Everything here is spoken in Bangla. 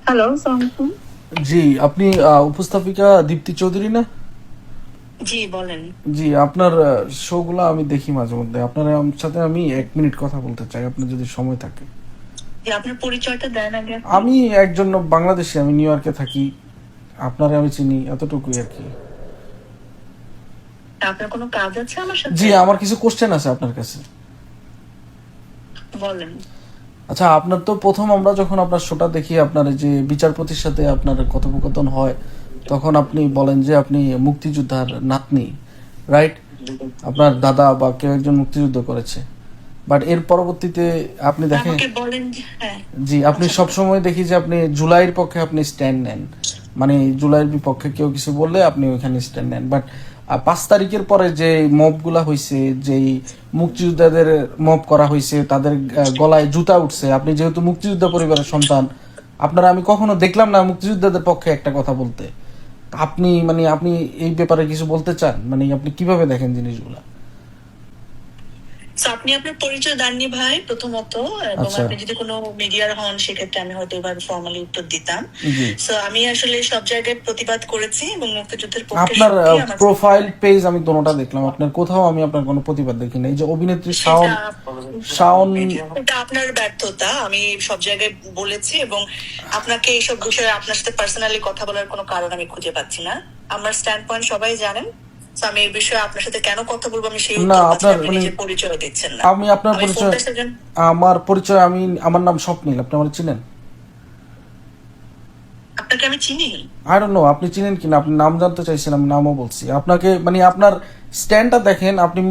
হ্যালো, আসসালামু আলাইকুম। জি, আপনি উপস্থাপিকা দীপ্তি চৌধুরী না? জি, বলেন। জি, আপনার শোগুলো আমি দেখি মাঝে মধ্যে। আপনার সাথে আমি 1 মিনিট কথা বলতে চাই, আপনার যদি সময় থাকে। জি, আপনার পরিচয়টা দেন আগে আপনি। আমি একজন বাংলাদেশি, আমি নিউ ইয়র্কে থাকি। আপনারে আমি চিনি, এতটুকুই আর কি। আপনার কোনো কাজ আছে আমার জি, সাথে? আমার কিছু কোশ্চেন আছে আপনার কাছে। বলেন। আচ্ছা, আপনার তো প্রথম আমরা যখন আপনার শোটা দেখি, আপনার এই যে বিচারপতির সাথে আপনার কথোপকথন হয়, তখন আপনি বলেন যে আপনি মুক্তিযোদ্ধার নাতনি, রাইট? আপনার দাদা বা কেউ একজন মুক্তিযুদ্ধ করেছে। বাট এর পরবর্তীতে আপনি দেখেন, আমাকে বলেন যে হ্যাঁ। জি, আপনি আচ্ছা, সব বলেন। সময় দেখি যে আপনি জুলাইয়ের পক্ষে আপনি স্ট্যান্ড নেন, মানে জুলাইয়ের বিপক্ষে কেউ কিছু বললে আপনি ওইখানে স্ট্যান্ড নেন। বাট 5 তারিখের পরে যে মবগুলা হয়েছে, যেই মুক্তিযোদ্ধাদের মব করা হয়েছে, তাদের গলায় জুতা উঠছে, আপনি যেহেতু মুক্তিযোদ্ধা পরিবারের সন্তান, আপনারা আমি কখনো দেখলাম না মুক্তিযোদ্ধাদের পক্ষে একটা কথা বলতে। আপনি মানে আপনি এই ব্যাপারে কিছু বলতে চান, মানে আপনি কিভাবে দেখেন জিনিসগুলা? So, আপনি আপনার পরিচয় দেননি ভাই প্রথমত, এবং আচ্ছা। আপনি যদি কোনো মিডিয়ার হন সেক্ষেত্রে আমি হয়তো এভাবে ফর্মালি উত্তর দিতাম। জি, সো আমি আসলে সব জায়গায় প্রতিবাদ করেছি এবং মুক্তিযুদ্ধের পক্ষে আপনার সত্যি আমার প্রোফাইল পেজ আমি দোনোটা দেখলাম, আপনার কোথাও আমি আপনার কোনো প্রতিবাদ দেখি না। এই যে অভিনেত্রী শাওন, সেটা শাওন এটা আপনার ব্যর্থতা। আমি সব জায়গায় বলেছি এবং আপনাকে এইসব বিষয়ে আপনার সাথে পার্সোনালি কথা বলার কোনো কারণ আমি খুঁজে পাচ্ছি না। আমার স্ট্যান্ড পয়েন্ট সবাই জানেন। So, আমি এই বিষয়ে আপনার সাথে কেন কথা বলবো আমি সেই না, উত্তর পাচ্ছি না। আপনার আপনি মানে নিজের পরিচয় দিচ্ছেন না। আমি আপনার আমি পরিচয়, ফোনটা সেজন্য আমার পরিচয় আমি, আমার নাম স্বপ্নিল, আপনি আমার চিনেন? আপনাকে আমি চিনি। আই ডোন্ট নো আপনি চিনেন কিনা, আপনি নাম জানতে চাইছেন, আমি নামও বলছি আপনাকে। মানে আপনার স্ট্যান্ডটা দেখেন, আপনি